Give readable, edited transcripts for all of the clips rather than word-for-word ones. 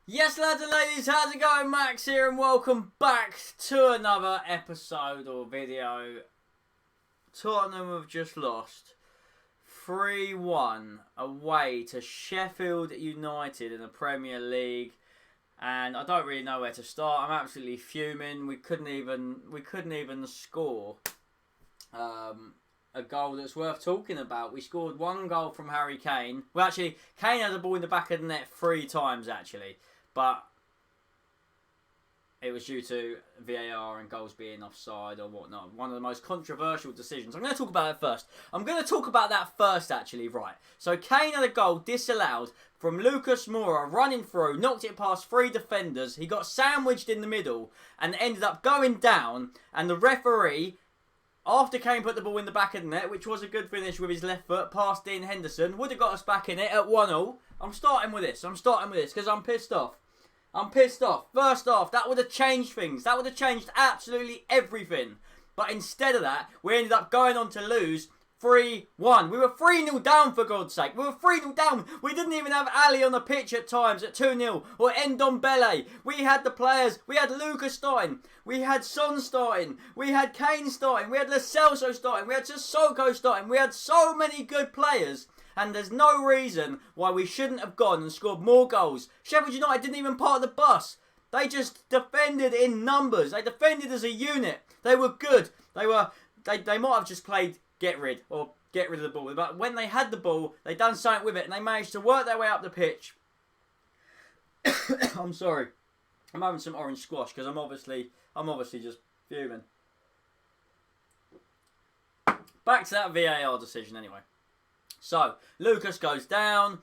Yes, lads and ladies, how's it going? Max here, and welcome back to another episode or video. Tottenham have just lost 3-1 away to Sheffield United in the Premier League, and I don't really know where to start. I'm absolutely fuming. We couldn't even score a goal that's worth talking about. We scored one goal from Harry Kane. Well, actually, Kane had the ball in the back of the net 3 times, actually. But it was due to VAR and goals being offside or whatnot. One of the most controversial decisions. I'm going to talk about it first. I'm going to talk about that first, actually, right. So Kane had a goal disallowed from Lucas Moura running through, knocked it past 3 defenders. He got sandwiched in the middle and ended up going down. And the referee, after Kane put the ball in the back of the net, which was a good finish with his left foot past Dean Henderson, would have got us back in it at 1-1. I'm starting with this because I'm pissed off. First off, that would have changed things. That would have changed absolutely everything. But instead of that, we ended up going on to lose 3-1. We were 3-0 down, for God's sake. We were 3-0 down. We didn't even have Ali on the pitch at times at 2-0. Or Ndombele. We had the players. We had Lucas starting. We had Son starting. We had Kane starting. We had Lo Celso starting. We had Sissoko starting. We had so many good players. And there's no reason why we shouldn't have gone and scored more goals. Sheffield United didn't even part the bus. They just defended in numbers. They defended as a unit. They were good. They might have just played get rid of the ball. But when they had the ball, they done something with it and they managed to work their way up the pitch. I'm sorry. I'm having some orange squash because I'm obviously just fuming. Back to that VAR decision anyway. So, Lucas goes down,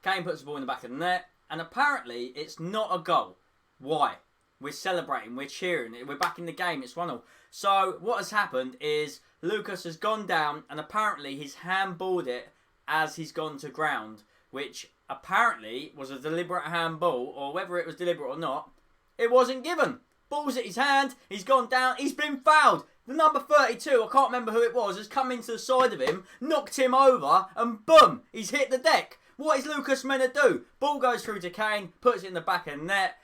Kane puts the ball in the back of the net, and apparently it's not a goal. Why? We're celebrating, we're cheering, we're back in the game, it's 1-0. So, what has happened is Lucas has gone down, and apparently he's handballed it as he's gone to ground, which apparently was a deliberate handball, or whether it was deliberate or not, it wasn't given. Ball's at his hand, he's gone down, he's been fouled. The number 32, I can't remember who it was, has come into the side of him, knocked him over, and boom, he's hit the deck. What is Lucas meant to do? Ball goes through to Kane, puts it in the back of the net.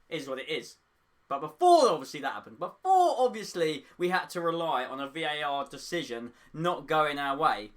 Is what it is. But before obviously that happened, before obviously we had to rely on a VAR decision not going our way,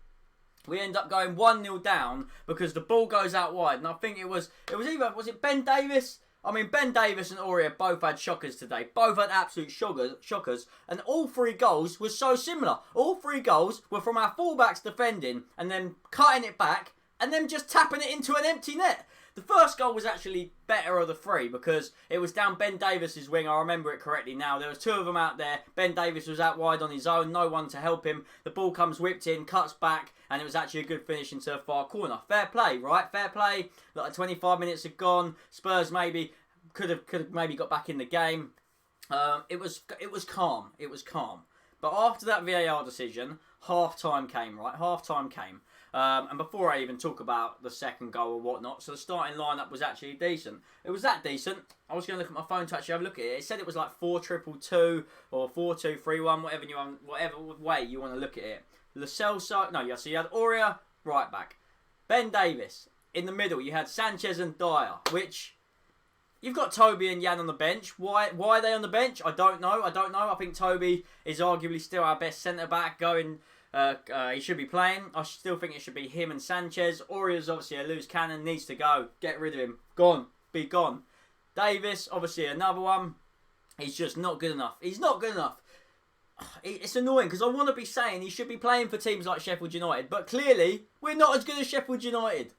we end up going 1-0 down because the ball goes out wide. And I think was it Ben Davies? I mean, Ben Davies and Aurier both had shockers today. Both had absolute shockers. And all 3 goals were so similar. All 3 goals were from our fullbacks defending and then cutting it back and then just tapping it into an empty net. The first goal was actually better of the 3 because it was down Ben Davies' wing. I remember it correctly now. There was 2 of them out there. Ben Davies was out wide on his own. No one to help him. The ball comes whipped in, cuts back, and it was actually a good finish into the far corner. Fair play, right? Fair play. Like 25 minutes had gone. Spurs maybe could have maybe got back in the game. It was calm. It was calm. But after that VAR decision, half-time came, right? Half-time came. And before I even talk about the second goal or whatnot, so the starting lineup was actually decent. It was that decent. I was going to look at my phone to actually have a look at it. It said it was like 4-2-2 or 4-2-3-1, whatever way you want to look at it. Lo Celso, so you had Aurier, right back. Ben Davies. In the middle, you had Sanchez and Dyer, which you've got Toby and Jan on the bench. Why are they on the bench? I don't know. I think Toby is arguably still our best centre-back going. He should be playing. I still think it should be him and Sanchez. Aurier's obviously a loose cannon, needs to go. Get rid of him. Gone. Be gone. Davis, obviously another one. He's just not good enough. He's not good enough. It's annoying because I want to be saying he should be playing for teams like Sheffield United, but clearly we're not as good as Sheffield United.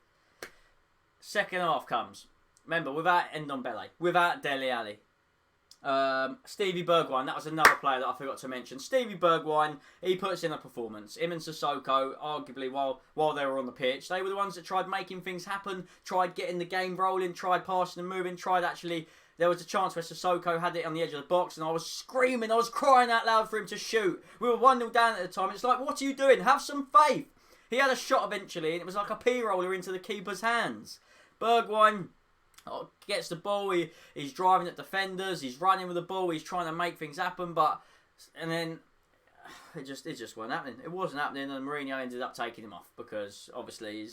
Second half comes. Remember, without Ndombele, without Dele Alli. Stevie Bergwijn, that was another player that I forgot to mention. Stevie Bergwijn, he puts in a performance. Him and Sissoko, arguably, while they were on the pitch, they were the ones that tried making things happen, tried getting the game rolling, tried passing and moving, tried actually. There was a chance where Sissoko had it on the edge of the box and I was screaming, I was crying out loud for him to shoot. We were 1-0 down at the time. It's like, what are you doing? Have some faith. He had a shot eventually and it was like a P-roller into the keeper's hands. Bergwijn gets the ball, he's driving at defenders, he's running with the ball, he's trying to make things happen, and then it just wasn't happening. It wasn't happening, and Mourinho ended up taking him off because obviously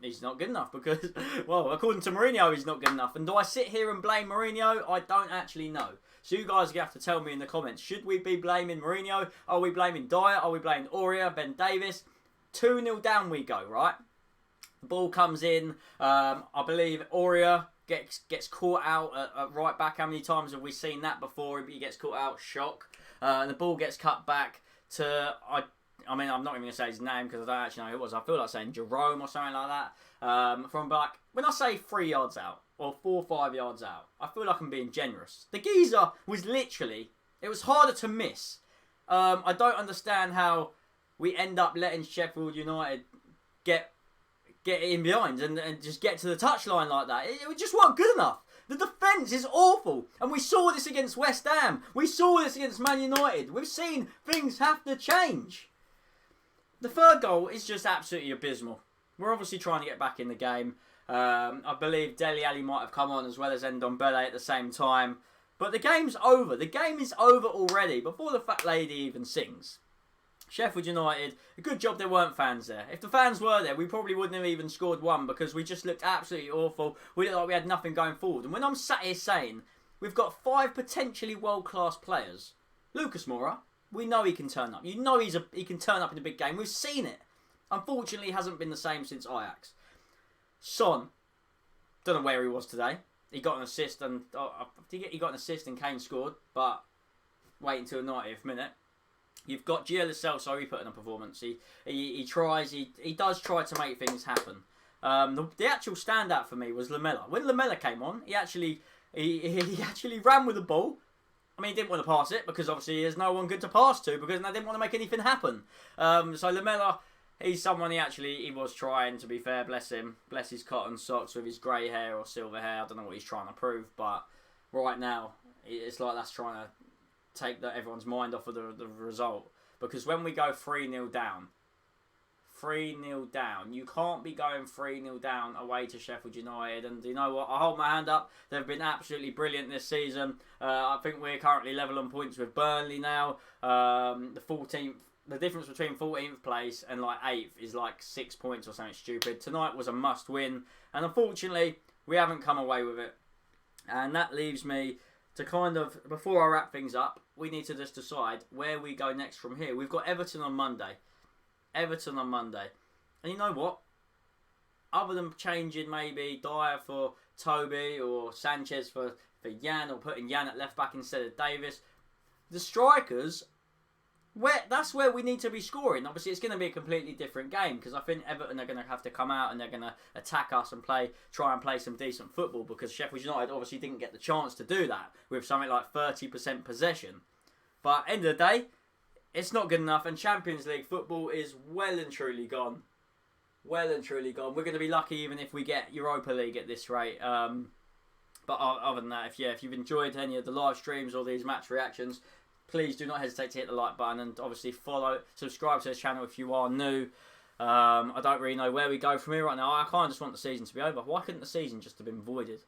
he's not good enough. Because, well, according to Mourinho, he's not good enough. And do I sit here and blame Mourinho? I don't actually know. So you guys are going to have to tell me in the comments. Should we be blaming Mourinho? Are we blaming Dyer? Are we blaming Aurier, Ben Davis? 2-0 down we go, right? The ball comes in. I believe Aurier gets caught out at right back. How many times have we seen that before? He gets caught out, shock. And the ball gets cut back to, I mean, I'm not even going to say his name because I don't actually know who it was. I feel like saying Jerome or something like that. From back, when I say 3 yards out or 4 or 5 yards out, I feel like I'm being generous. The geezer was literally, it was harder to miss. I don't understand how we end up letting Sheffield United get in behind and just get to the touchline like that. It just wasn't good enough. The defence is awful. And we saw this against West Ham. We saw this against Man United. We've seen things have to change. The third goal is just absolutely abysmal. We're obviously trying to get back in the game. I believe Dele Alli might have come on as well as Ndombele at the same time. But the game's over. The game is over already before the fat lady even sings. Sheffield United, a good job there weren't fans there. If the fans were there, we probably wouldn't have even scored one because we just looked absolutely awful. We looked like we had nothing going forward. And when I'm sat here saying we've got 5 potentially world-class players, Lucas Moura, we know he can turn up. You know he can turn up in a big game. We've seen it. Unfortunately, he hasn't been the same since Ajax. Son, don't know where he was today. He got an assist and he got an assist and Kane scored, but wait until the 90th minute. You've got Gio Lo Celso, he put in a performance. He tries, he does try to make things happen. The actual standout for me was Lamela. When Lamela came on, he actually ran with the ball. I mean, he didn't want to pass it because obviously there's no one good to pass to because they didn't want to make anything happen. So Lamela, he's someone he was trying, to be fair, bless him. Bless his cotton socks with his grey hair or silver hair. I don't know what he's trying to prove, but right now, it's like that's trying to take everyone's mind off of the result. Because when we go 3-0 down, you can't be going 3-0 down away to Sheffield United. And you know what? I hold my hand up. They've been absolutely brilliant this season. I think we're currently level on points with Burnley now. The 14th, the difference between 14th place and like 8th is like 6 points or something stupid. Tonight was a must win. And unfortunately, we haven't come away with it. And that leaves me to kind of, before I wrap things up, we need to just decide where we go next from here. We've got Everton on Monday. And you know what? Other than changing maybe Dyer for Toby or Sanchez for Jan or putting Jan at left back instead of Davis, the strikers, that's where we need to be scoring. Obviously, it's going to be a completely different game because I think Everton are going to have to come out and they're going to attack us and try and play some decent football because Sheffield United obviously didn't get the chance to do that with something like 30% possession. But end of the day, it's not good enough, and Champions League football is well and truly gone. We're going to be lucky even if we get Europa League at this rate. But other than that, if you've enjoyed any of the live streams or these match reactions, please do not hesitate to hit the like button and obviously subscribe to this channel if you are new. I don't really know where we go from here right now. I kind of just want the season to be over. Why couldn't the season just have been voided?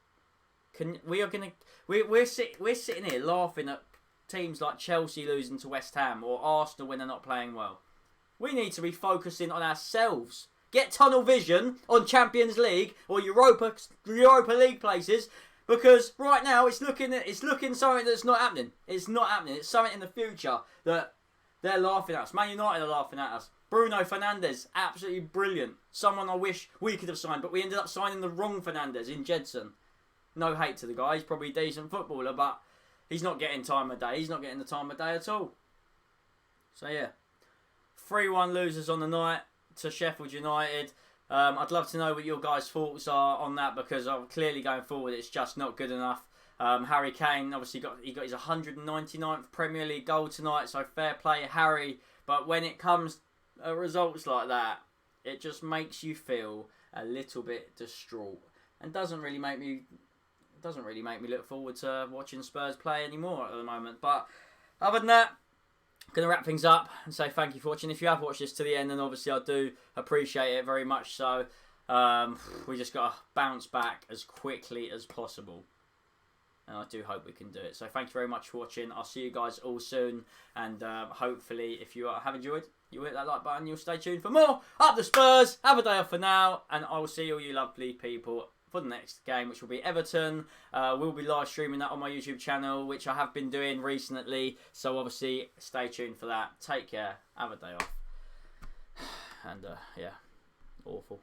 We're sitting here laughing at teams like Chelsea losing to West Ham or Arsenal when they're not playing well. We need to be focusing on ourselves. Get tunnel vision on Champions League or Europa League places. Because right now it's looking something that's not happening. It's not happening. It's something in the future that they're laughing at us. Man United are laughing at us. Bruno Fernandes, absolutely brilliant. Someone I wish we could have signed, but we ended up signing the wrong Fernandes in Jedson. No hate to the guy. He's probably a decent footballer, but he's not getting time of day. He's not getting the time of day at all. So yeah, 3-1 losers on the night to Sheffield United. I'd love to know what your guys' thoughts are on that because clearly going forward it's just not good enough. Harry Kane obviously got his 199th Premier League goal tonight, so fair play Harry. But when it comes to results like that, it just makes you feel a little bit distraught and doesn't really make me look forward to watching Spurs play anymore at the moment. But other than that, I'm going to wrap things up and say thank you for watching. If you have watched this to the end, then obviously I do appreciate it very much so. We just got to bounce back as quickly as possible. And I do hope we can do it. So thank you very much for watching. I'll see you guys all soon. And hopefully, if you have enjoyed, you hit that like button. You'll stay tuned for more. Up the Spurs. Have a day off for now. And I will see all you lovely people for the next game, which will be Everton. We'll be live streaming that on my YouTube channel, which I have been doing recently. So obviously, stay tuned for that. Take care. Have a day off. And yeah, awful.